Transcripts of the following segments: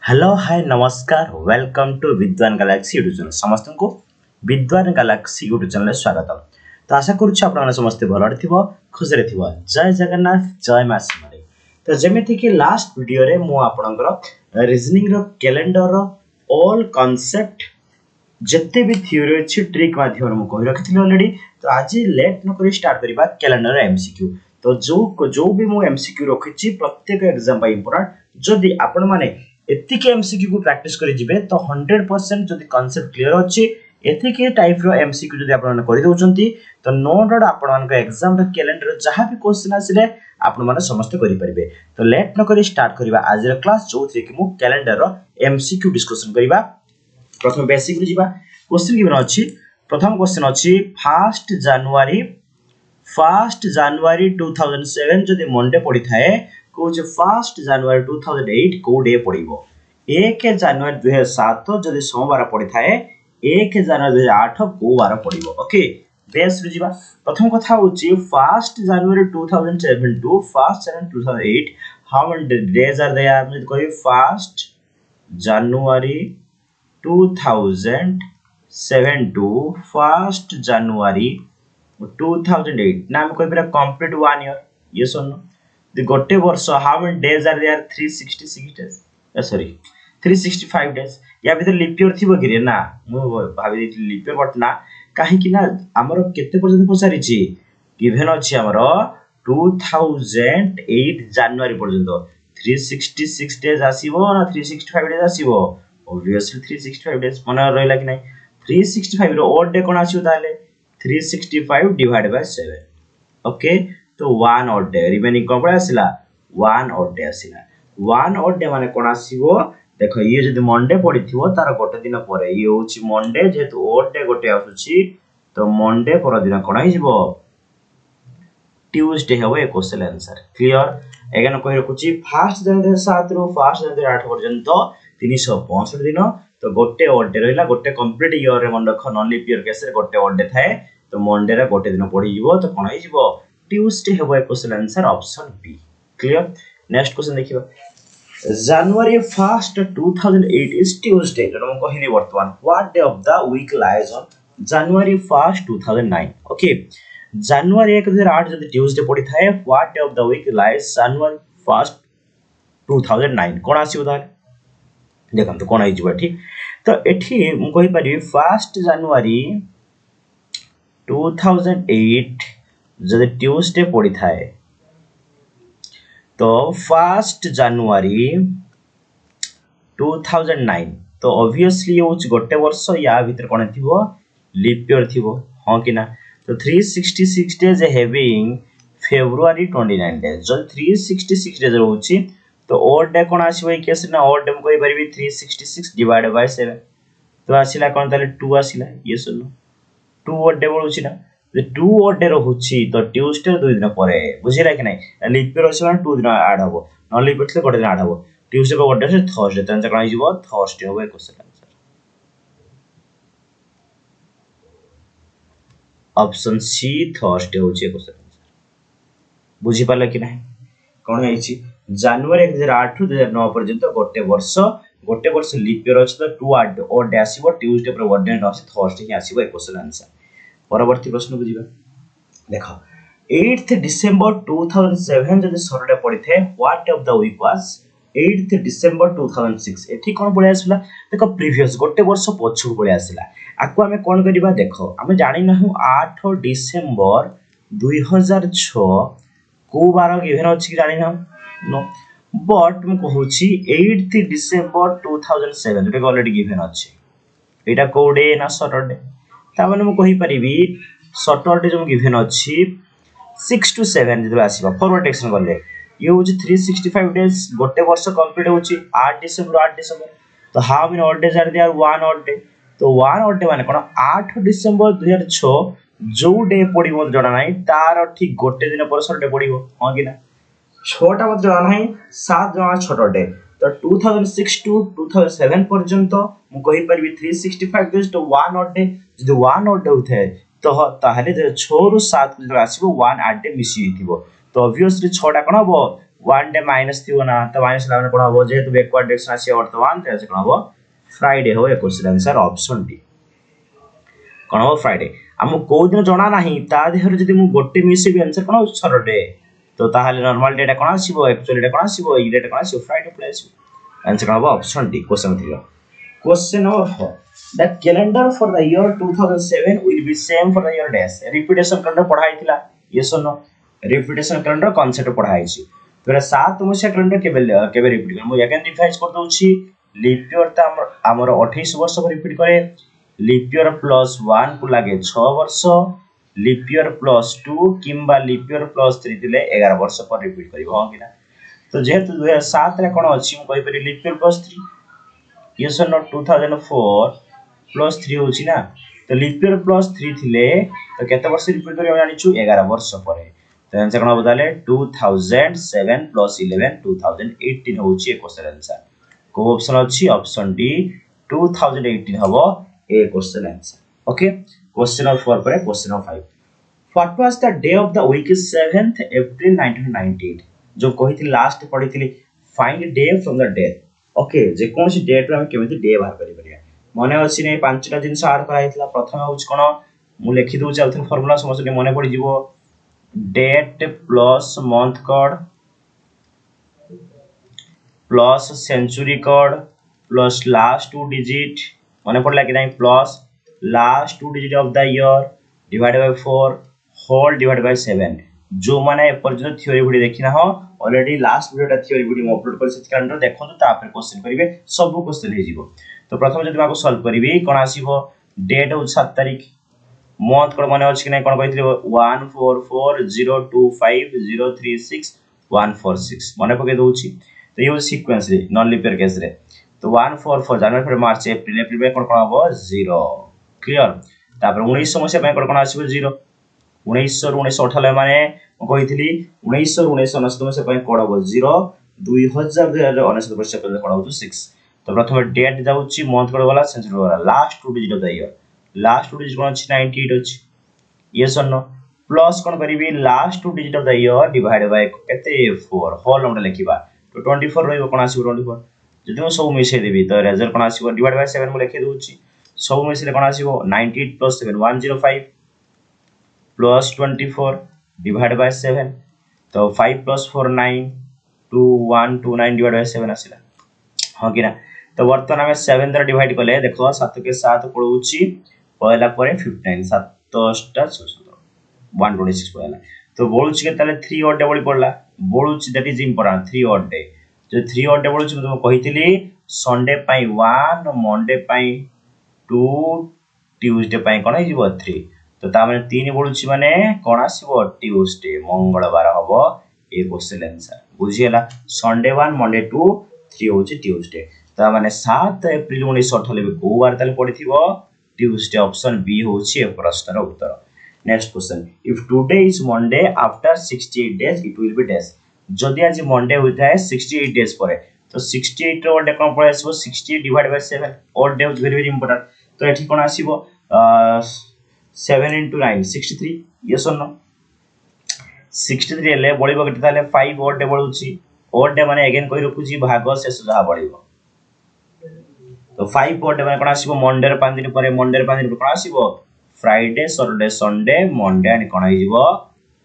Hello hi नमस्कार welcome to विद्वान Galaxy YouTube channel समस्त को विद्वान गैलेक्सी यूट्यूब चैनल स्वागत। तो आशा करुच्छ आपण समस्त भल थिबो खुशी थिबो। जय जगन्नाथ जय मां सिमरी। तो जेमिति कि लास्ट वीडियो रे मु आपणकर रीजनिंग रो कैलेंडर रो ऑल कांसेप्ट जत्ते भी थ्योरी अछि ट्रिक माध्यम मु कहि रखिथिल ऑलरेडी। तो आज लेट न करी स्टार्ट करिबा कैलेंडर एमसीक्यू। तो जो भी मु एमसीक्यू रखिछि प्रत्येक एग्जाम पा इंपोर्टेंट। जदि आपण माने एतिके एमसीक्यू को प्रैक्टिस करि जिवे तो 100% जदि कांसेप्ट क्लियर अछि एतिके टाइप रो एमसीक्यू जदि आपण माने करि दोचंती तो नो डाउट आपण मान एग्जाम रो कैलेंडर जहां भी क्वेश्चन आसिले आपण माने समस्त करि परिबे। तो लेट न करी स्टार्ट करिबा आज रो क्लास जो थे कि मु कैलेंडर रो एमसीक्यू डिस्कशन करिबा। प्रथम बेसिक जिबा क्वेश्चन गिवन अछि। प्रथम क्वेश्चन अछि 1 जनवरी 2007 जदि मंडे पड़ी थाए को जे 1 जनवरी 2008 को डे पड़िबो। 1 जनवरी 2007 जदि सोमवार पड़ी थाए 1 जनवरी 2008 को वार पड़िबो। ओके बेस जिबा। प्रथम कथा होछि 1 January 2007 to 1 January 2008 how many days are there. हम कहि 1 जनवरी 2007 to 1 January 2008 ना हम कोई कंप्लीट 1 ईयर। ये सुनो the गोटे वर्ष how many days are there 366 days sorry 365 days. या भीतर लीप ईयर थिबो कि रे ना मु भाबी दैथि लीप ईयर बट ना काहे कि ना हमर केते पर्यंत पसारि छि गिवन अछि हमर 2008 जनवरी पर्यंत 366 डेज आसीबो ना 365 डेज आसीबो। obviously 365 days मन रहला कि नहीं 365 रो ओड डे कोन आछियो ताले 365 डिवाइड बाय 7। ओके तो 1 odd day रिमेनिंग कोन आसिला 1 odd day आसिला। 1 odd day माने कोन आसीबो देखो ये जदि मंडे पड़िथिबो तार गोटे दिन परे ये होची मंडे जेतु ओड डे गोटे आसुची तो मंडे पर दिन कोन आइबो ट्यूसडे हेबो। ए क्वेश्चन आंसर क्लियर। एगेन कहि रखुची 1 जनवरी 7 रो 1 जनवरी 8 पर्यंत 365 दिन। तो गोटे ओड डे रहला गोटे कंप्लीट ईयर रे मन रख नॉन लीप ईयर केस रे गोटे ओड डे थाए तो मंडे रे गोटे दिन पड़ी जिवो तो कोन आइबो ट्यूसडे हेबो। ए question answer option B clear. Next question देखिबा January 1st 2008 is Tuesday जनो हम कहिनी वर्तमान what day of the week lies on January 1st 2009। Okay January 1 2008 जदि ट्यूसडे पड़ी थाए what day of the week lies January 1st 2009 कोन आसीबो ता देखम तो कोन आइ जिवो ठीक। तो एठी हम कहि पारि 1 जनवरी 2008 जदि ट्यूसडे पड़ी थाए तो 1 जनवरी 2009 तो ऑब्वियसली होच गोटे वर्ष या भीतर कोन थिबो लीप ईयर थिबो हां कि ना। तो 366 डेज हैविंग फेब्रुअरी 29 डेज जो 366 डेज रहउची तो ओड डे कोन आसीबो ए केस ना ओड डे हम कहि परबी 366 डिवाइड बाय 7 तो आसीला कोन ताले 2 आसीला। ये सुनो 2 ओड डे बोलुची ना 2 ओड डे रहउची तो ट्यूसडे 2 दिन परे बुझिला कि नहीं लीप ईयर अछि माने 2 दिन ऐड हबो न लीप ईयर गोटे दिन ऐड हबो ट्यूसडे को ओड डे से थर्सडे त कोन आइबो थर्सडे होबो। Question answer option C Thursday होची क्वेश्चन आंसर। बुझि पाला कि नहीं कोन आइची जनवरी 2008 टू 2009 पर्यंत गोटे वर्ष लीप ईयर अछि तो 2 ओड डे आसीबो ट्यूसडे पर ओड डे न आसी थर्सडे ही आसीबो। क्वेश्चन आंसर परवर्ती प्रश्न बुझिबा देखो 8th December 2007 जदि सटरडे पड़ी थे what day of the week was 8th December 2006 एठी कोन पळे आसिला देखो प्रीवियस गोटे वर्ष पछु पळे आसिला आकु हमें कोन करिबा देखो हमें जानि नहु 8 डिसेंबर 2006 को बार गिवन अछि कि जानि ना नो बट म कहूची 8th December 2007 जोटे ऑलरेडी गिवन अछि एटा कोडे ना सटरडे ता माने म कहि परिबी सटरडे जो गिवन अछि 6 to 7 जदि आसीबा फॉरवर्ड एक्शन करले ये होची 365 डेज गोटे वर्ष कंप्लीट होची 8 डिसेंबर तो how many odd days are there 1 odd day. तो 1 ऑड डे माने कोन 8 डिसेंबर 2006 जो डे पड़ी मत जणा नाही तार ठीक गोटे दिन पर सटरडे पड़िबो हां कि ना 6 टा मत जणा नाही 7 जणा सटरडे। तो 2006 टू 2007 पर्यंत मु कहि परबी 365 डेज तो 1 ऑड डे जदि 1 ऑड डे होथे तो ताहले 6 रु 7 जदि आसीबो 1 ऑड डे मिसी हिथिबो तो ऑब्वियसली 6 टा कोन हबो वन डे माइनस थी ना तो माइनस लाने कोन हो जेतु बैकवर्ड डायरेक्शन आसी वर्तमान ते कोन हो फ्राइडे हो ए क्वेश्चन आंसर ऑप्शन डी कोन हो फ्राइडे हम को दिन जणा नाही ता देहर जदी मु गोटे मिसे भी आंसर कोन हो सटरडे तो ताहाले नॉर्मल डेटा कोन आसीबो एक्चुअल डेटा कोन आसीबो ई डेटा कोन आसीबो फ्राइडे प्लस आंसर कोन हो option D question 3 question number 4 the calendar for the year 2007 will be same for the year dash repetition calendar पढ़ाई थिला yes or no repetition calendar concept पढ़ाई छी तोरा 7 मसिया calendar केबे repeat कर मु अगेन रिवाइज कर दउछी लीप ईयर त हमर 28 वर्ष को रिपीट करे लीप ईयर प्लस 1 को लागे 6 वर्ष लीप ईयर प्लस 2 किंबा लीप ईयर प्लस 3 दिले 11 वर्ष पर रिपीट करिवो हां किना तो जेहेतु 2007 रे कोन अछि मु कहि परि leap year plus 3 yes or no 2004 plus 3 होची ना तो लीप ईयर प्लस 3 थिले तो केते वर्ष रिपीट करियो जानिछु 11 वर्ष परे तो आंसर कोन बदाले 2007 प्लस 11 2018 होची क्वेश्चन आंसर को ऑप्शन अछि ऑप्शन डी 2018 हबो ए question answer okay question number 4 परे question number 5 what was the day of the week 7th April 1998 जो कहिथि लास्ट पढिथिली find day from the day okay जे कोन सी डेट हम केमिति डे बाहर करि परिया मने अछि नै पांचटा जिंस ऐड कराइतला प्रथम होछ कोन मु लिखि दउ चालथन फार्मूला समझले मने पड़ी जीवो date plus month code plus century code plus last two digit मने पड़ला कि नहीं plus last two digit of the year divided by 4 whole divided by 7 जो माने पर्यंत थ्योरी वीडियो देखिना हो ऑलरेडी लास्ट वीडियोटा थ्योरी वीडियो अपलोड कर सेट कैलेंडर देखो तो तापर क्वेश्चन करिवे सब क्वेश्चन हे जीवो तो प्रथम जदि माको सॉल्व करिवे कोन आसीबो डेट हो 7 तारिख मंथ कोड माने अछि कि नै कोन कहितले 144025036 माने पके दोछि तो ये सीक्वेंस रे नॉन लीप ईयर केस रे तो 144 जनवरी फरवरी मार्च अप्रैल अप्रैल में कोन हबो 0 क्लियर तापर 19 समस्या में कोन आसीबो 0 1998 माने कहितली 1999 से पय कोड हबो 0 2099 वर्ष पय कोड हबो 6 तो प्रथम डेट जाउची मंथ कोड वाला सेंचुरी वाला last two digit of the year last two digit कोन अछि 98 अछि यस और नो प्लस कोन करिवि last two digit of the year divide by केते 4 होल नंबर लिखिबा तो 24 रहइबो कोन आसीबो 24 जदि हम सब मिसे देबी तो रिजल्ट कोन आसीबो डिवाइड बाय 7 मु लिखि दोछि सब मिसे कोन आसीबो 98 + 7 105 plus 24 divided by 7 तो 5 plus 4 9 2129 divided by 7 आसिला हां कि ना तो वर्तमान हमें 7 द्वारा डिवाइड करले देखो 7 के 7 पड़ुची पहला परे 59 7 टा 126 पहला तो बोलुची के ताले 3 ऑड डबल पड़ला बोलुची that is important 3 odd day जो 3 ऑड डे बोलुची मैं तुमको कहितली संडे पाई 1 मंडे पाई 2 ट्यूसडे पाई कोन हिजबो 3 तो ता माने 3 बोलुची माने कोन आसीबो ट्यूसडे मंगलवार हबो ए क्वेश्चन आंसर बुझियला संडे 1 मंडे 2 3 होची ट्यूसडे ता माने 7 अप्रैल 1998 को बार ताले पड़िथिबो ट्यूसडे ऑप्शन बी होची ए प्रश्नर उत्तर next question if today is Monday after 68 days it will be days जदि आज मंडे होइथाय 68 डेज परे तो 68 रो डे कोन पळे आसीबो 68 divide by 7 odd day is very very important तो एठी कोन आसीबो 7 into 9 63 yes or no 63 ले बळिबो केते ताले 5 ऑड डे बळुची ऑड डे माने अगेन कहि रखुची भाग शेष जहा बळिबो तो 5 ऑड डे माने कोन आसीबो मंडे रे 5 दिन परे मंडे रे 5 दिन कोन आसीबो Friday Saturday Sunday Monday and कोन आइबो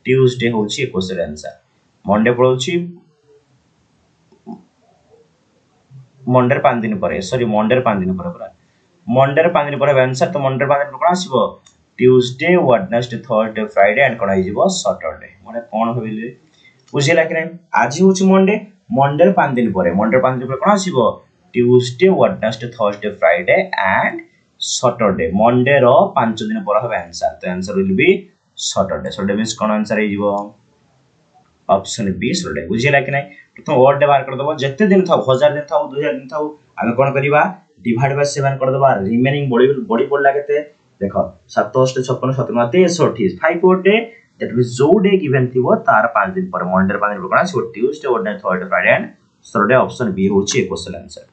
ट्यूसडे होची क्वेश्चन आंसर मंडे बळुची मंडे रे 5 दिन परे सॉरी मंडे रे 5 दिन परे पूरा मंडे रे 5 दिन परे आंसर तो मंडे रे 5 दिन कोन आसीबो Tuesday Wednesday Thursday Friday and कोन आइबो सैटरडे माने कोन होइले बुझिला कि नै आज होची मंडे मंडे रे 5 दिन परे मंडे रे 5 दिन परे कोन आसीबो Tuesday Wednesday Thursday Friday and Saturday Monday रो 5 दिन पर হবে आंसर तो answer will be Saturday Saturday means कोन आंसर आइबो ऑप्शन बी सैटरडे बुझिला कि नै तो वर्ड डे बाहर कर दबो जत्ते दिन थाउ 1000 दिन थाउ 2000 दिन थाउ आमे कोन करिबा डिवाइड बाय 7 कर दबा रिमेनिंग बॉडी पड़ला केते देखो 27 56 57 28 5 ऑड डे दैट मींस जो डे गिवन थिबो तार 5 दिन पर मंडे 5 दिन कोन आसी Tuesday Wednesday Thursday Friday and Saturday option B होची question answer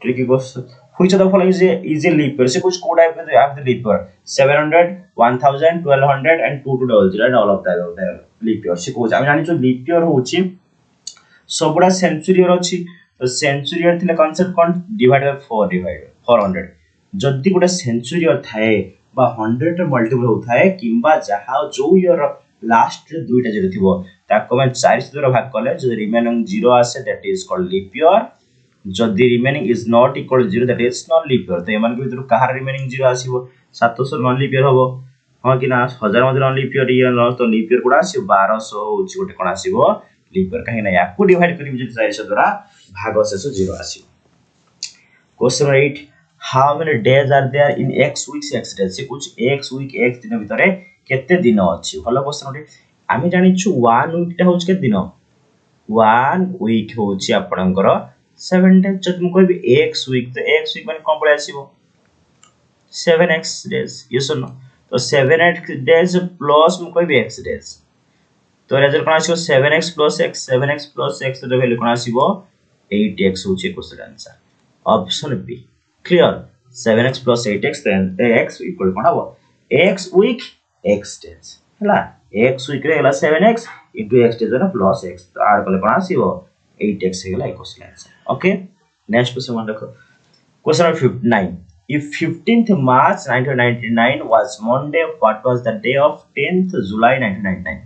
tricky question which of the following is a leap year? से कुछ कोड है the leap year 700 1000 1200 and 2200 and all of that leap year से कुछ हम जानि जो leap year होची सबुडा सेंचुरी इयर अछि तो सेंचुरी इयर थिले concept cone divide by 4 divide 400 जदि गोटे सेंचुरी इयर थाए बा 100 रे मल्टीपल होथाए किंबा जहा जो इयर लास्ट रे दुईटा जीरो थिबो ताको मैं 4 से द्वारा भाग करले जो रिमेनिंग जीरो आसे that is called leap year जदि remaining is not equal 0 that is not leap year तो एमान के भीतर कहार रिमेनिंग जीरो आसीबो 700 नॉन लीप ईयर होबो हां कि ना 1000 मध्ये नॉन लीप ईयर इयर तो लीप ईयर कोडा आसी 1200 होची गोटे कोन आसीबो लीप ईयर कहीं ना याकू डिवाइड करी जे 400 द्वारा भाग शेष जीरो आसीबो question 8 how many days are there in x weeks x days से कुछ x वीक x दिन भीतर केते दिन अछि भलो क्वेश्चन ओटे आमी जानि छु 1 वीक टा होछ के दिन 1 वीक होछि आपनकर 7 डेज जब तुम कहबी x वीक तो x वीक माने कोन पळे आसीबो 7x डेज यस और नो तो 7x डेज प्लस मु कहबी x डेज तो रिजल्ट कोन आसीबो 7x plus x ର वैल्यू कोन आसीबो 8x होछि question answer option B clear 7x plus 8x then x equal कोन हबो x week x days हला x week रे हला 7x into x days ना plus x तो आर कले कोन आसीबो 8x हेला question answer okay next question मन रखो question 59 if 15th March 1999 was Monday what was the day of 10th July 1999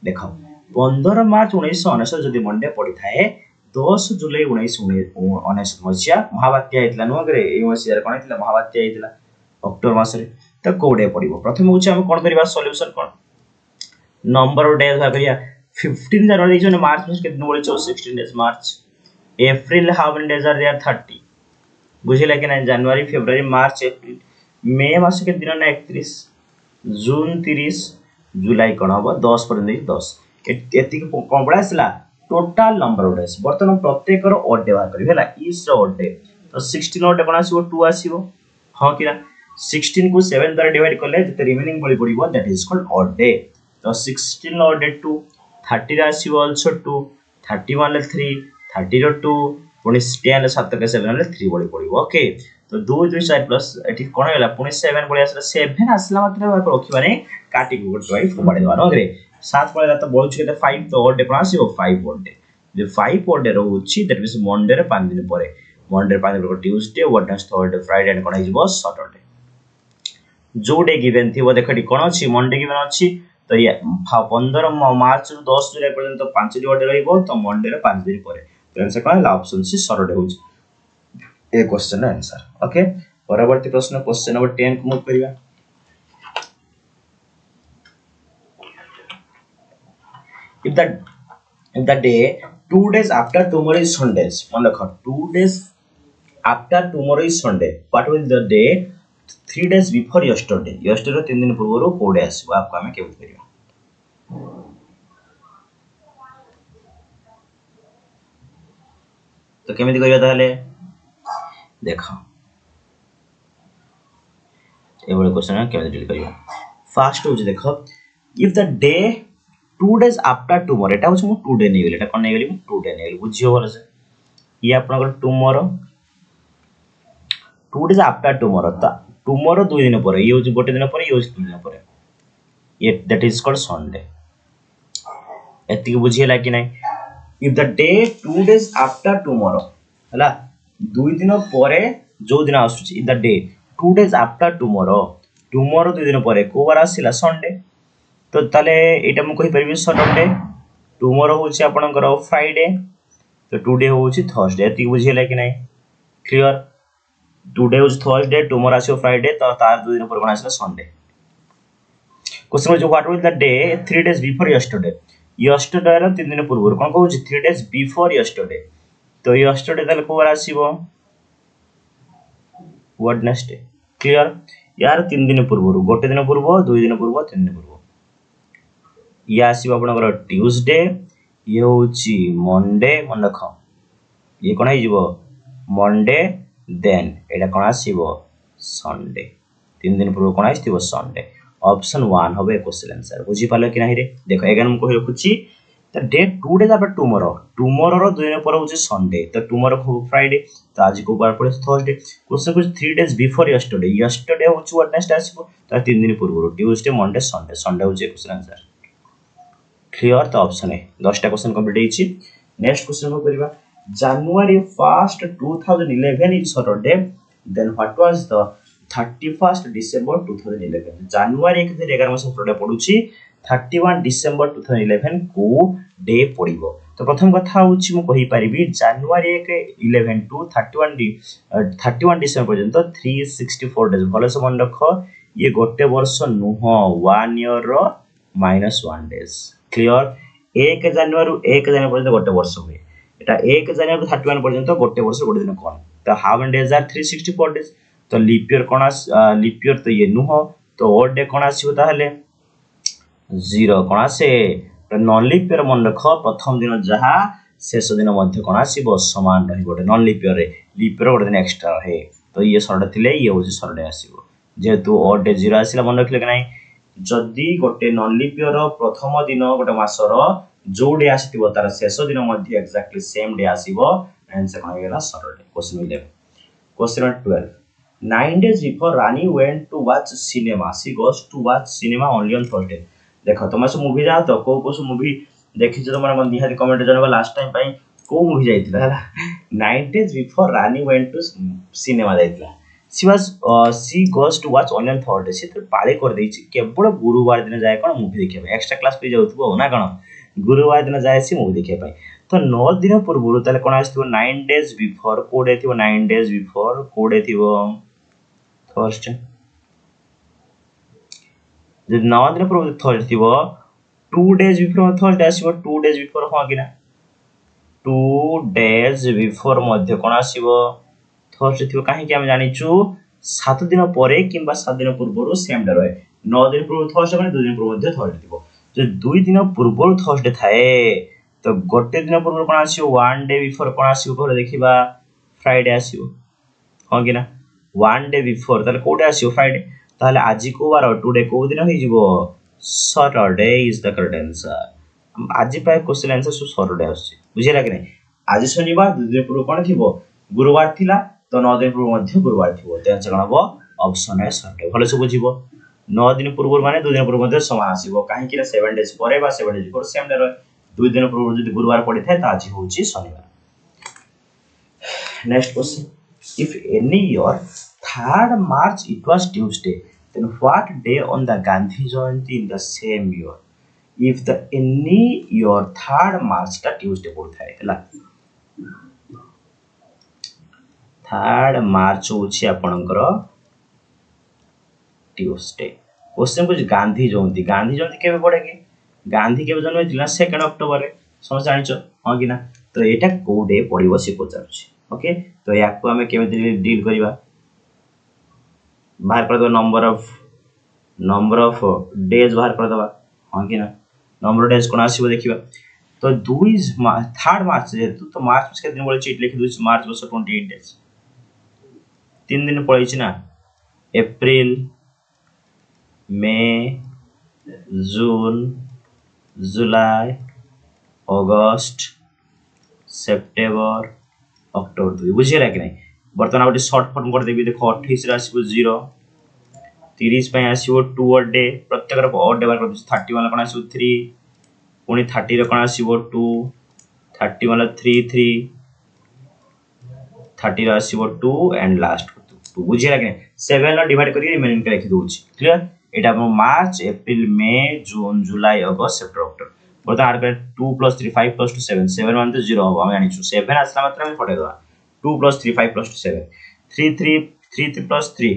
देखो 15 मार्च 1999 जदि मंडे पड़ी थाए 10 जुलाई 1999 मसिया महाबात्या हेतला नो गरे ए मसिया रे कोन हेतला महाबात्या हेतला अक्टोबर मास रे त कोडे पड़िबो प्रथम होछि हम कोन करिबा solution cone number of days भाग करिया 15 जनवरी जो मार्च मास के दिन बोले 16 days March April how many days are there 30 बुझिला कि ना जनवरी फरवरी मार्च अप्रैल मई मास के दिन ना 31 जून 30 जुलाई कोन हबो 10 पर 10 एति कोन पड़ा आसला टोटल नंबर ऑफ डेज बर्तमान प्रत्येक रो ओड डे बाहर करी हैला इस रो ओड डे तो 16 ओड डे कोन आसीबो 2 आसीबो हां किना 16 को 7 द्वारा डिवाइड करले जते रिमेनिंग बळी पड़िबो that is called odd day तो 16 ओड डे 2 30 रे आसीबो आल्सो 2 31 ले 3 30 रो 2 पुनी 10 ले 7 के 7 ले 3 बळी पड़िबो ओके तो 2 2 4 प्लस एठी कोन हैला पुनी 7 बळी आसला 7 आसला मात्र रखि माने काटी को गोटे फोबाडी दवा नगरे 7 पळेला तो बोलछु केते 5 तो ओड डे कोन आसीबो 5 ओड डे जे 5 ओड डे रहउछि दैट मींस मंडे रे 5 दिन परे मंडे रे 5 दिन परे Tuesday Wednesday Thursday Friday and कोन आइबो सैटरडे जो डे गिवन थिबो देखडी कोन अछि मंडे गिवन अछि तो ये 15 मार्च रु 10 जुलाई पर्यंत 5 दिन ओड रहइबो तो मंडे रे 5 दिन परे तो आंसर कोन है ऑप्शन सी सैटरडे होछि ए क्वेश्चन आंसर ओके परवर्ती प्रश्न क्वेश्चन नंबर 10 को मूव करिया if the day 2 days after tomorrow is Sunday मन रखो 2 days after tomorrow is Sunday what will the day 3 days before yesterday 3 दिन पूर्व रो कोडे आसीबो आपको हमें केबो करियो तो केमिति करियो ताले देखो ए बड़े क्वेश्चन केमिति डील करियो फर्स्ट हो जे देखो if the day 2 days after tomorrow एटा होछ मु 2 डे नै गेले एटा कोन नै गेली मु 2 डे नै गेली बुझियो भलो से ये आपनकर टुमारो 2 days after tomorrow ता टुमारो 2 दिन परे ये होछ गोटे दिन परे ये होछ 2 दिन परे ये दैट इज कॉल्ड संडे एति बुझियला कि नै if the day 2 days after tomorrow हला 2 दिन परे जो दिन आसुची in the day 2 days after tomorrow 2 दिन परे को बार आसिला संडे तो ताले एटा मु कहि परबी सैटरडे टुमारो होछि आपनकर फ्राइडे तो टुडे होछि थर्सडे एति बुझियला कि नै क्लियर टुडे होछि थर्सडे टुमारो आछो फ्राइडे तो तार 2 दिन पर कोन आछला संडे क्वेश्चन जो what will the day 3 days before yesterday yesterday रो 3 दिन पूर्व कोन कहउछि 3 days बिफोर यस्टरडे तो यस्टरडे ताले को बार आसीबो वेडनेसडे क्लियर यार 3 दिन पूर्व गोटे दिन पूर्व 2 दिन पूर्व 3 दिन पूर्व ये आसीबो आपनकर ट्यूसडे ये होची मंडे मन रख ये कोन आइजबो मंडे देन एटा कोन आसीबो संडे 3 दिन पूर्व कोन आइथिबो संडे ऑप्शन 1 होबे क्वेश्चन आंसर बुझी पालो कि नाही रे देखो एगन हम कहि रखुची तो डे 2 डेज आफ्टर टुमारो रो 2 दिन पर होची संडे तो टुमारो फ्राइडे तो आज को बार पड़े थर्सडे क्वेश्चन कुछ 3 डेज बिफोर यस्टरडे होची वेडनेसडे आसीबो तो 3 दिन पूर्व ट्यूसडे मंडे संडे होची क्वेश्चन आंसर क्लियर तो ऑप्शन है 10टा क्वेश्चन कंप्लीट हेची नेक्स्ट क्वेश्चन को करिवा January 1st 2011 is Saturday then what was the 31st December 2011 January 1 mass Saturday पडुची 31 December 2011 को डे पड़िबो तो प्रथम कथा होची मु कहि परिबी January 11 टू 31 December पर्यंत 364 डेज भलो से मन रखो ये गोटे वर्ष नुह 1 ईयर रो -1 डेज क्लियर 1 जनवरी 1 जनवरी पर्यंत गोटे वर्ष हुए এটা 1 জানুয়ারি 31 পর্যন্ত গোটে বর্ষ গোটে দিন কোন তো হাউ মেনি ডেজ আর 364 ডেজ তো লিপ ইয়ার কোন লিপ ইয়ার তো ইয়ে নুহ তো ওড ডে কোন আসিবো তাহলে 0 কোন আসে তো নন লিপ ইয়ার মন রাখ প্রথম দিন যাহা শেষ দিন মধ্যে কোন আসিবো সমান রহিবো নন লিপ ইয়ার গোটে দিন এক্সট্রা হে তো ইয়ে সরডে থিলে ইয়ে হচ্ছে সরডে আসিবো যেহেতু ওড ডে 0 আসিলা মন রাখিলে কি নাই যদি গোটে নন লিপ ইয়ার প্রথম দিন গোটে মাসর जो डे आसीथिबो तार शेष दिन मध्ये एक्जेक्टली सेम डे आसीबो आंसर कोन गेला Saturday question 11 question 12 9 days before Rani went to watch cinema she goes to watch cinema only on Thursday देखो तुम सब मूवी जाओ तो को मूवी देखि छ तुम निहारी कमेंट जनबा लास्ट टाइम पई को मूवी जाइतिला हला 9 days before Rani went to cinema जाइतिला she goes to watch only on Thursday से तो पाले कर देछि केवल गुरुवार दिन जाय कोन मूवी देखिबा एक्स्ट्रा क्लास पे जाउथबो ना कोन गुरुवार दिन जाए सी मूवी देखिए पाई तो 9 दिन पूर्व ताले कोन आस्थिबो 9 डेज बिफोर कोडे थिबो 9 डेज बिफोर कोडे थिबो थर्सडे जे 9 दिन पूर्व थर्सडे थिबो 2 डेज बिफोर थर्सडे आसीबो 2 डेज बिफोर हो किना 2 डेज बिफोर मध्ये कोन आसीबो थर्सडे थिबो काहे कि हम जानिचु 7 दिन परे किबा 7 दिन पूर्व सेम डे रहे 9 दिन पूर्व थर्सडे माने 2 दिन पूर्व मध्ये थर्सडे थिबो जो 2 दिन पूर्व थर्सडे थाए तो गोटे दिन पूर्व कोन आसीओ 1 डे बिफोर कोन आसीओ को देखिबा फ्राइडे आसीओ हो कि ना 1 डे बिफोर ताले कोडे आसीओ फ्राइडे ताले आज को बार टुडे को दिन होई जिवो Saturday is the correct answer आज पाए क्वेश्चन आंसर सो सैटरडे आसी बुझिला कि नै आज शनिवार 2 दिन पूर्व कोन थिबो गुरुवार थिला तो 9 दिन पूर्व मध्ये गुरुवार थिबो ते आंसर कोन हबो ऑप्शन है सैटरडे भलो से बुझिबो 9 दिन पूर्व माने 2 दिन पूर्व मध्ये समान आसीबो काहे कि 7 डेज परे बा 7 डेज पर सेम डे रहे 2 दिन पूर्व जदि गुरुवार पड़ी थाए त आज होची शनिवार next question if any year 3rd March it was Tuesday then what day on the Gandhi Jayanti in the same year if the any year 3rd March ta Tuesday पड़ थाए हला 3rd March होची आपनकर Tuesday question कुछ गांधी जयंती केबे पड़ेगी गांधी केबे जन्म होइतिला 2 अक्टोबर रे समझ जानिचो हां कि ना तो एटा को डे पड़िबो से पचारछि ओके तो याको हमें केबे डील करिवा बाहर कर दो नंबर ऑफ डेज बाहर कर दबा हां कि ना नंबर ऑफ डेज कोन आसीबो देखिबा तो 3rd मार्च जेतु तो मार्च के दिन बोले चीट लिखि दुस मार्च बस 28 डेज 3 दिन पड़ैछि ना अप्रैल मई जून जुलाई अगस्त सेप्टेम्बर अक्टोबर 2 बुझिला कि नहीं बर्तमान गोटे शॉर्ट फॉर्म कर देबी देखो 28 रे आसीबो 0 30 पे आसीबो 2 ऑड डे प्रत्येक रो ऑड डे बार कर 30 वाला कोन आसीबो 3 पुनी 30 रे कोन आसीबो 2 30 वाला 3 30 रे आसीबो 2 एंड लास्ट 2 बुझिला कि नहीं 7 ला डिवाइड करी रिमेनिंग के लिखि दोछि क्लियर एटा मार्च अप्रैल मई जून जुलाई अगस्त सेप्टेम्बर अक्टोबर बता आर 2 + 3 5 + 2 7 7 मान तो 0 हो हम जानिछु 7 आसला मात्र हम फटे दवा 2 + 3 5 + 2 7 3 3 3 + 3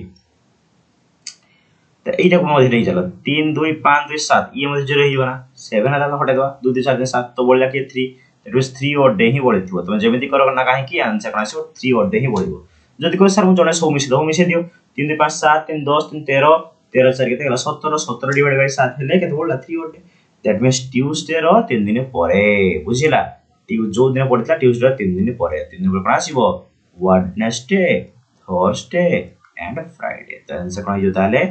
तो एटा को मधे नहीं चला 3 2 5 2 7 ये मधे 0 हिबना 7 आला फटे दवा 2 2 4 7 तो बोलला कि 3 इट वाज 3 ऑड डे ही बोलिथिबो तुम जेमिति करो ना काहे कि आंसर कोन आसीबो 3 ऑड डे ही बोलिबो जदि को सर मु जने सब मिसे दियो 3 2 5 7 3 10 3 13 13 4 केते गला 17 17 डिवाइड बाय 7 हेले केते बोलला 3 odd day that means Tuesday रो 3 दिन परे बुझिला जो दिन पड़ता ट्यूसडे 3 दिन परे 3 दिन पर कोन आसीबो वेडनेसडे थर्सडे एंड फ्राइडे तो आंसर कोन हो ताले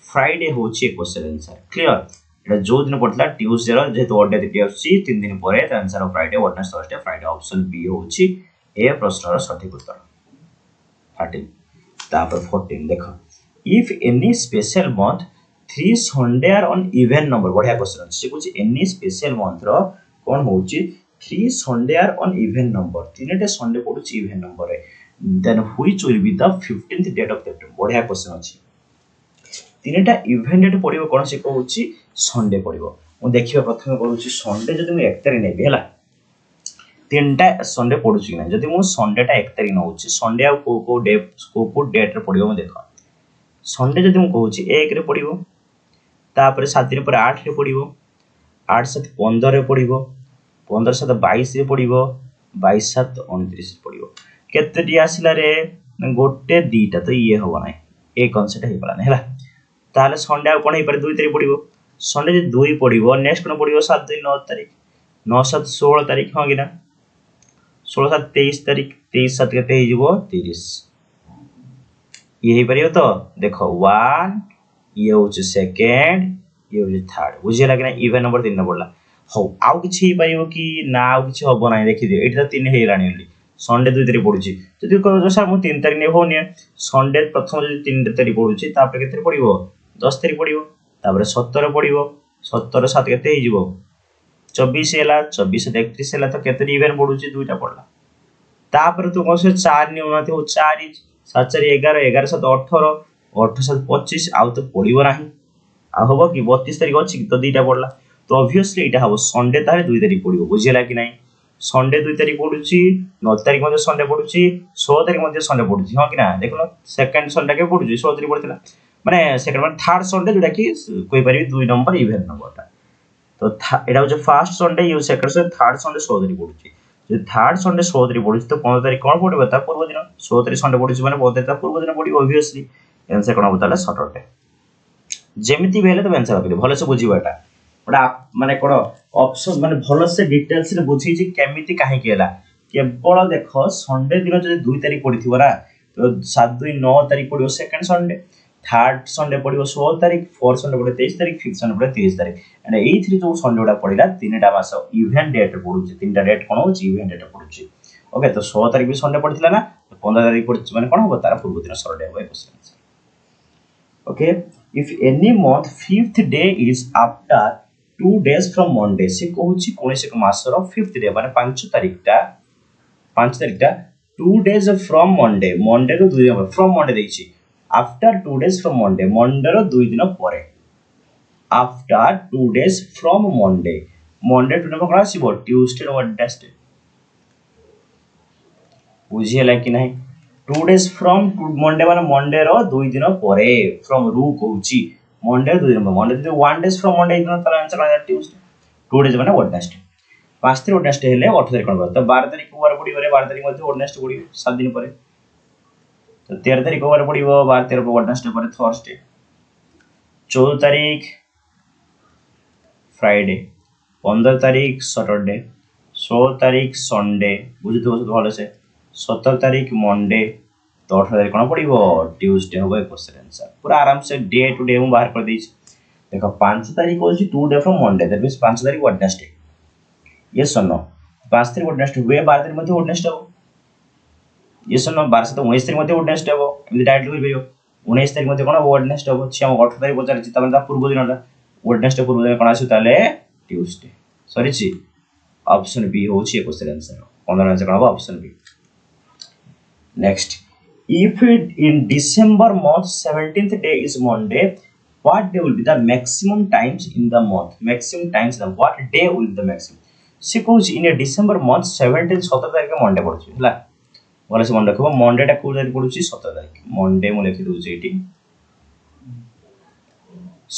फ्राइडे होची क्वेश्चन आंसर क्लियर एटा जो दिन पड़ता ट्यूसडे रो जेहेतु ऑड डे आसी 3 दिन परे त answer of Friday Wednesday Thursday Friday option B होची ए प्रश्नर सठिक उत्तर 13 तापर 14 देखो if any special month 3 Sunday are on even number बढ़िया क्वेश्चन अछि कुछ एनी स्पेशल मंथ रो कोन होची 3 Sunday are on even number तीनटे संडे पडुची इवन नंबर रे then which will be the 15th date of that बढ़िया क्वेश्चन अछि तीनटा इवेंट डेट पड़िबो कोन से कहूची संडे पड़िबो मु देखिबा प्रथमे कहूची संडे जदि मु 1 तारिख नेबी हला तीनटा संडे पडुची कि ना जदि मु संडेटा 1 तारिख नउची संडे आ को डेट रे पड़िबो मु देखो संडे जदि मु कहूची 1 रे पड़िबो तापर 7 दिन पर 8 रे पड़िबो 8 7 15 रे पड़िबो 15 7 22 रे पड़िबो 22 7 29 रे पड़िबो केतेटी आसिला रे गोटे दीटा तो ये होबा नै ए कॉन्सेप्ट हे पला नै हला ताले संडे आ कोन हे पर 2 तारिख पड़िबो संडे जे 2 पड़िबो नेक्स्ट कोन पड़िबो 7 2 9 तारिख 9 7 16 तारिख हो गिना 16 7 23 तारिख 23 7 केते हे जिवो 30 ये हे परियो तो देखो 1 ये होचे सेकंड ये होचे थर्ड बुझे लागे ना इवन नंबर 3 न पड़ला हो आउ किछि हे परियो कि ना आउ किछि होबो नै देखि दियो एटा 3 हे लानी ओनली संडे 2 तारिख पडुची जदि कहो सर मु 3 तारिख ने होनी संडे प्रथम जदि 3 तारिख पडुची तापर केते पडिबो 10 तारिख पडिबो तापर 17 पडिबो 17 7 केते हे जिवो 24 हैला 24 31 हैला तो केते इवेंट पडुची दुईटा पडला तापर तू कोन से 4 नि उनाते हो 4 7 4 11 11 7 18 18 7 25 आउ तो पडिबो नाही आ होबो कि 32 तारिख अछि तो दुईटा पडला तो ऑब्वियसली एटा हबो संडे तारे 2 तारिख पडिबो बुझिला कि नाही संडे 2 तारिख पडुची 9 तारिख मध्ये संडे पडुची 16 तारिख मध्ये संडे पडुची हां कि ना देखलो सेकंड संडे के पडुची 16 तारिख पडथिला माने सेकंड माने थर्ड संडे जोटा कि कोइ परिबी 2 नंबर इवेंट नंबरटा तो एटा हो first Sunday you second Sunday third Sunday 16 तारिख पडुची जे थर्ड संडे 16 तारिख पडुची तो 15 तारिख कोन पडिबो ता पूर्व दिन 16 तारिख संडे पडुची माने 15 तारिख ता पूर्व दिन पडिबो ऑब्वियसली आंसर कोन होता है सैटरडे जेमिति भेले तो आंसर करियो भले से बुझिबाटा बड़ा माने कोन ऑप्शन माने भलो से डिटेल्स रे बुझी जे केमिति काहे केला केवल देखो संडे दिन जदि 2 तारिख पडिथिबो ना तो 7 2 9 तारिख पडियो सेकंड संडे थर्ड संडे पडियो 16 तारिख फोर्थ संडे पडियो 23 तारिख फिफ्थ संडे पडियो 30 तारिख एंड ए थ्री जो संडे उडा पडिला तीनटा मास इवेंट डेट पडुची तीनटा डेट कोन होची इवेंट डेट पडुची ओके तो 16 तारिख भी संडे पडिथिला ना तो 15 तारिख पडुची माने कोन होबो तारा पूर्व दिन सैटरडे होबो question okay if any month fifth day is after 2 days from Monday से कहूची कोनसे मासर 5th डे माने 5 तारिखटा 2 days from Monday Monday रो 2 दिन from Monday देछि after 2 days from Monday Monday रो 2 दिन परे after 2 days from Monday Monday two number class सिबो Tuesday और वेडनेसडे बुझियला कि नाही 2 days from Monday माने Monday रो 2 दिन परे from रू कहूची Monday 2 दिन Monday 1 days from Monday दिन तर आंसर आ ट्यूसडे 2 days माने वेडनेसडे 5 तारिख वेडनेसडे हेले 8 तारिख कोन तो 12 तारिख को बार पडिबो रे 12 तारिख मध्ये वेडनेसडे पडिबो 7 दिन परे तो 13 तारिख को बार पडिबो 12 13 को वेडनेसडे परे थर्सडे 14 तारिख फ्राइडे 15 तारिख सैटरडे 16 तारिख संडे बुझितो भलो से 17 तारिख मंडे तो 18 तारिख कोन पडिबो ट्यूसडे होबो क्वेश्चन आंसर पूरा आराम से डे टू डे मु बाहर कर देछि देखो 5 तारिख होछि 2 day from Monday that means 5 तारिख वेडनेसडे यस और नो 5 तारिख वेडनेसडे हुए 12 तारिख मध्ये वेडनेसडे हो यस और नो 12 से 19 तारिख मध्ये वेडनेसडे हो एमि डायरेक्ट कर परियो 19 तारिख मध्ये कोन वेडनेसडे हो छी हम 18 तारिख पचार छी तमन ता पूर्व दिनटा वेडनेसडे पूर्व दिन कोन आसी ताले ट्यूसडे सॉरी छी ऑप्शन बी होछि क्वेश्चन आंसर 15 आंसर कोन option B next if it in December month 17th day is Monday what day will be the maximum times in the month maximum times the what day will be the maximum से कहूँ in a December month 17th 17 तारिख Monday पड़ुची हला बोले से मन रखबो Monday टा को तारिख पड़ुची 17 तारिख मंडे मु लिखि दउची एठी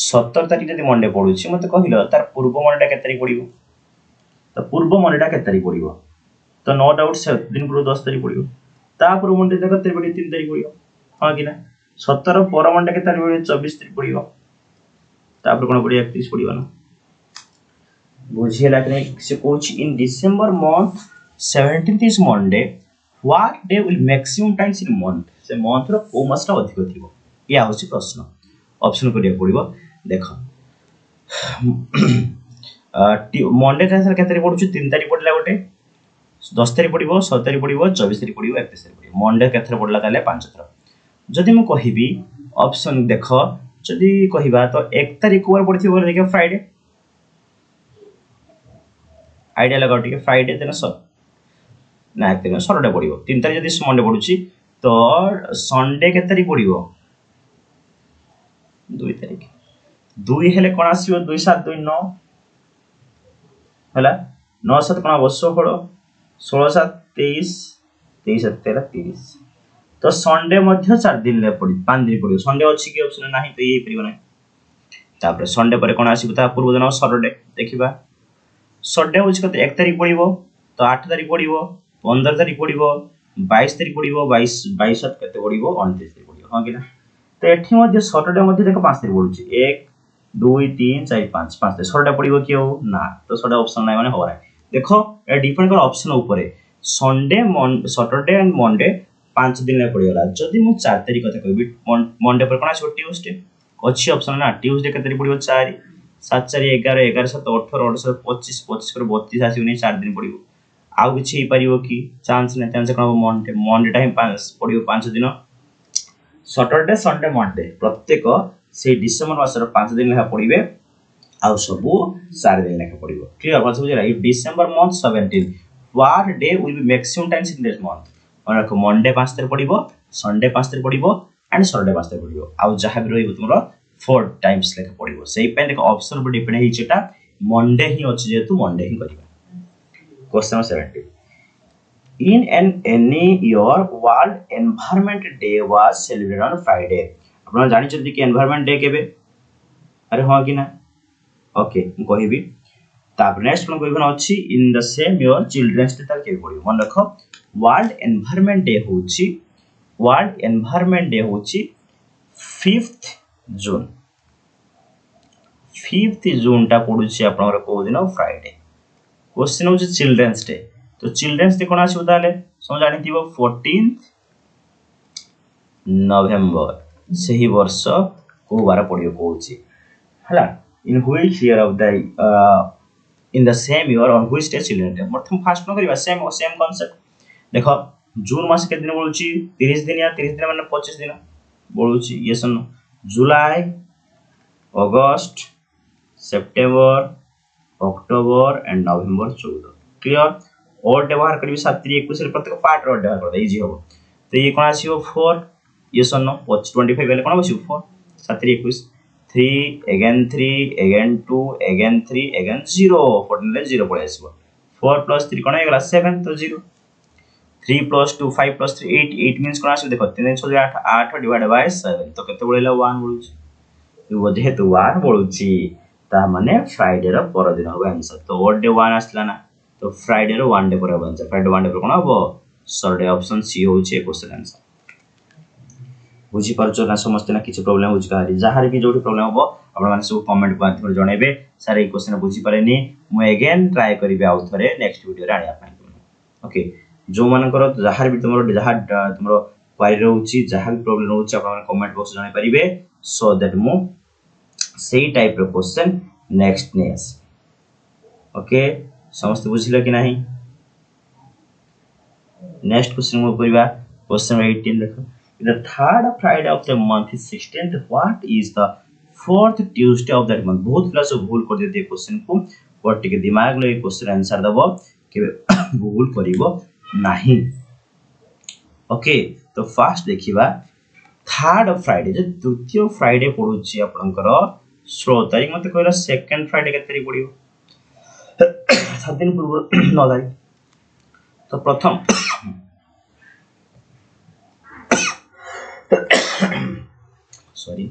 17 तारिख जदि मंडे पड़ुची मते कहिलो तार पूर्व मंडे टा के तारिख पड़िबो तो पूर्व मंडे टा के तारिख पड़िबो तो नो डाउट 7 दिन पूर्व 10 तारिख पड़िबो तापर मंडे तक 3 तारिख पड़ियो हां कि ना 17 पर मंडे के तारिख पड़ियो 24 तारिख पड़ियो तापर कोन पड़ियो 31 पड़ियो ना बुझियला कि से coach in December month 17th is Monday what day will maximum times in month से मंथ रो को मासटा अधिक थिबो या होछि प्रश्न ऑप्शन करिया पड़ियो देखो मंडे केते पड़ुछि 3 तारिख पड़ला गोटे 10 तारिख पड़िबो 16 तारिख पड़िबो 24 तारिख पड़िबो 31 तारिख पड़िबो मंडे केते पड़ला ताले 5 थर जदि मु कहिबी ऑप्शन देखो जदि कहिबा तो 1 तारिख को पड़थिबो देखो फ्राइडे आइडिया लगा ठीक फ्राइडे दिन ना 1 तारिख सटरडे पड़िबो 3 तारिख जदि मंडे पड़ुछि तो संडे केते तारिख पड़िबो 2 तारिख 2 हेले कोन आसीबो 2 7 2 9 हला 9 7 कोन 16 16 7 23 23 7 13 30 तो संडे मध्य 4 दिन ले पड़ी 5 दिन पड़ी संडे अछि कि ऑप्शन नाही तो ये परिबो नै तापर संडे पर कोन आसीबो ता पूर्व दिन सटरडे देखिबा संडे होछि कते 1 तारिख पड़िबो तो 8 तारिख पड़िबो 15 तारिख पड़िबो 22 तारिख पड़िबो 22 22 कते पड़िबो 29 तारिख पड़िबो हां कि ना तो एठी मध्य सटरडे मध्य देखो 5 तारिख पड़ुछि 1 2 3 4 5 5 तारिख सटरडे पड़िबो कि हो ना तो सटरडे ऑप्शन नै माने हो नै देखो ए डिपेंड कर ऑप्शन ऊपर संडे सटरडे एंड मंडे 5 दिन ले पड़िगला जदि मु 4 तारिख कथा कहबी मंडे पर कोन आसी ट्यूसडे अछि ऑप्शन ना ट्यूसडे केते पड़िबो 4 7 4 11 11 7 18 18 25 25 पर 32 आसी नै 4 दिन पड़िबो आउ किछि हे परिबो कि चांस नै चांस कोन मंडे मंडे टाइम 5 पड़िबो 5 दिन सटरडे संडे मंडे प्रत्येक से डिसेंबर मासर 5 दिन लेखा पड़िबे आउ सबु 4 दिन लेखा पड़िबो क्लियर बात बुझला if December month 17 what day will be maximum times in this month और को मंडे 5 तारिख पड़िबो संडे 5 तारिख पड़िबो एंड सैटरडे 5 तारिख पड़िबो आउ जहां भी रहइबो तुमरो 4 टाइम्स लेखा पड़िबो सेही पे देखो ऑप्शन पर डिपेंड हि छटा मंडे ही अछि जेतु मंडे ही करिबा question 70 in any year world environment day was celebrated on Friday आपन जानि छथि कि environment day केबे अरे हां कि ना ओके मु कहिबी तापर नेक्स्ट कोन कहिबन अछि in the same year children's day तार केबे पड़िबो मन रखो वर्ल्ड एनवायरनमेंट डे होछि 5th जून 5th जून ता पडुछि आपनर को दिन फ्राइडे क्वेश्चन होछि चिल्ड्रंस डे तो चिल्ड्रंस डे कोन आसी उदाले सम जानिथिबो 14th नवंबर सही वर्ष को बार पडियो कोछि हला in which year of the in the same year on which day children day प्रथम फास्ट न करिबा सेम कांसेप्ट देखो जून मास के दिन बोलुची 30 दिन या 30 दिन माने 25 दिन बोलुची ये सुन जुलाई अगस्त सितंबर अक्टूबर एंड नवंबर 14 क्लियर और व्यवहार करिबी 7 3 21 रे प्रत्येक पार्ट रो व्यवहार कर इजी हो तो ये कोन आसीबो 4 ये सुन 25 गले कोन आसीबो 4 7 3 21 3 again 3 again 2 again 3 again 0 14 ले 0 पड़े आसीबो 4 + 3 कोन हेगला 7 तो 0 3 + 2 5 + 3 8 8 मींस कोन आसीबो देखो 3 6 8 8 डिवाइड बाय 7 तो केते बळेला 1 बोलुची यो बजे तो 1 बोलुची ता माने फ्राइडे रो पर दिन हो आंसर तो व्हाट डे 1 आसला ना तो फ्राइडे रो 1 डे पर हो आंसर फ्राइडे 1 डे पर कोन हो सैटरडे ऑप्शन सी होची क्वेश्चन आंसर बुझी परचो ना समस्त ना किछ प्रॉब्लम बुझ का जहार भी जोटी प्रॉब्लम हो आपण माने सब कमेंट माध्यम जणेबे सर ए क्वेश्चन बुझी पारेनी मु अगेन ट्राई करबे आउ थरे नेक्स्ट वीडियो रे आनिया पाई ओके जो मानकर जहार भी तुमरो जहार तुमरो क्वेरी रहउची जहार भी प्रॉब्लम रहउची आपण कमेंट बॉक्स जणे परिबे सो दैट मु सेही टाइप रो क्वेश्चन नेक्स्ट नेस ओके समस्त बुझिलो कि नाही नेक्स्ट क्वेश्चन मु करबा क्वेश्चन 18 देखो the third Friday of the month is 16th what is the fourth Tuesday of that month बहुत प्लस भूल कर देते क्वेश्चन को और टिके दिमाग ले क्वेश्चन आंसर दबो कि भूल करिवो नाही ओके तो फास्ट देखिबा थर्ड फ्राइडे जे द्वितीय फ्राइडे पडुची आपनकर 16 तारिख मते कहला सेकंड फ्राइडे के तारिख पडियो 7 दिन पूर्व 9 तारिख तो प्रथम सॉरी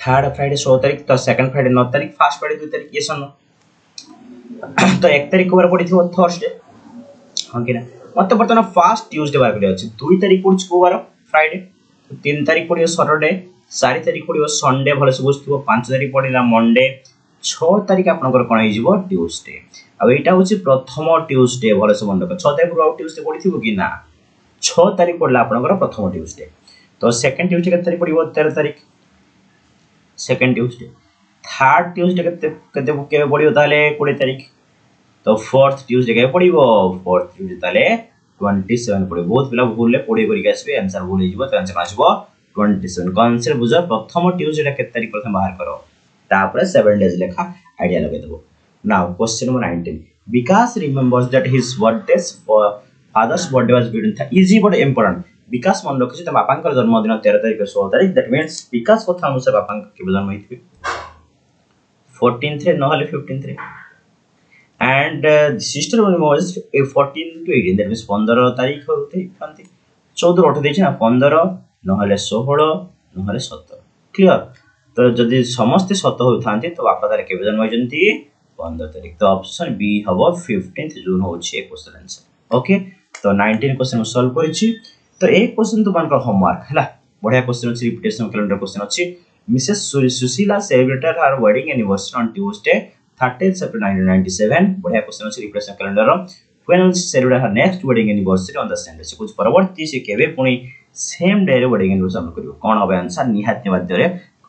थर्ड फ्राइडे 16 तारिख तो सेकंड फ्राइडे 9 तारिख फर्स्ट फ्राइडे 2 तारिख ये सन तो 1 तारिख को बार पडिथिबो थर्सडे हां कि ना मते बर्तन फर्स्ट ट्यूसडे बार पडि अछि 2 तारिख पडुछ को बार फ्राइडे तो 3 तारिख पडियो सैटरडे 4 तारिख पडियो संडे भले सब बुझथिबो 5 तारिख पडिला मंडे 6 तारिख आपनकर कोन हिजिबो ट्यूसडे अब एटा होची प्रथम ट्यूसडे भले सब मन 6 तारिख रो ट्यूसडे पडिथिबो कि ना 6 तारिख पड़ला आपनकर प्रथम ट्यूसडे तो सेकंड ट्यूसडे केते तारिख पड़िबो 13 तारिख सेकंड ट्यूसडे थर्ड ट्यूसडे केते केते केबे पड़िबो ताले 20 तारिख तो फोर्थ ट्यूसडे केबे पड़िबो फोर्थ ट्यूसडे ताले 27 पड़िबो बहुत पिला भूल ले पड़ी करी आसबे आंसर भूल हिजबो तो आंसर आसबो 27 कॉन्सेप्ट बुझ प्रथम ट्यूसडे केते तारिख प्रथम बाहर करो तापर 7 डेज लेखा आइडिया लगे देबो now question number 19 Vikas remembers that his birthday father's birthday was between था इजी बट इंपोर्टेंट विकास मन रखिछ त बापांकर जन्मदिन 13 तारिख 16 तारिख दैट मींस विकास कथा अनुसार बापांक केबे जन्म हिथिबे 14th रे नहले 15th रे and sister was 14 to 18 that means 15 तारीख होते थांती 14 8 देछि ना 15 नहले 16 नहले 17 क्लियर तो जदि समस्त 17 हो थांती तो बापा तारे केबे जन्म होजंती 15 तारीख तो ऑप्शन बी हबो 15th जून होछि क्वेश्चन आंसर ओके तो 19 क्वेश्चन सॉल्व करिछि तो एक क्वेश्चन तो मानकर होमवर्क हला बढ़िया क्वेश्चन अछि रिपीटेशन कैलेंडर क्वेश्चन अछि Mrs Sushila celebrated her wedding anniversary on Tuesday 30th September 1997 बढ़िया क्वेश्चन अछि repetition calendar when will she celebrate her next wedding anniversary on the same day से कुछ परवर्ती से केबे पुनी सेम डे रे वेडिंग एनिवर्सरी करियो कोन होबे आंसर निहाती माध्य रे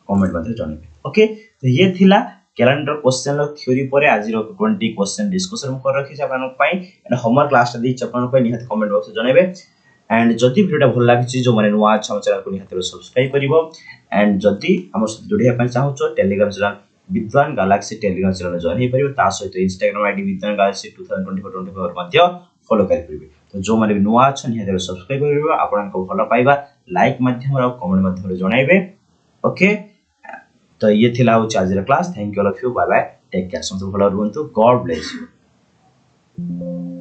कमेंट माध्य जणाइबे ओके तो ये थिला कैलेंडर क्वेश्चन रो थ्योरी परे आज रो 20 क्वेश्चन डिस्कशन कर रखि छ आपन पई एंड होमवर्क क्लास दी चपन पई निहाती कमेंट बॉक्स जणाइबे एंड जदि वीडियो भल लागिछि जो माने नुवा छ चैनल को निहाती सब्सक्राइब करिवो एंड जदि हमर साथ जोडिया पई चाहछो टेलीग्राम चैनल विद्वान गैलेक्सी टेलीग्राम चैनल जॉइन हे परिबो ता सहित इंस्टाग्राम आईडी विद्वान गैलेक्सी 2024 मध्ये फॉलो करि परिबे तो जो माने नुवा छ निहाती सब्सक्राइब करिवो आपन को भलो पाइबा लाइक माध्यम और कमेंट माध्यम जणाइबे ओके तो ये थिला हो आज class thank you all of you bye bye take care सब भलो रहंतु गॉड ब्लेस यू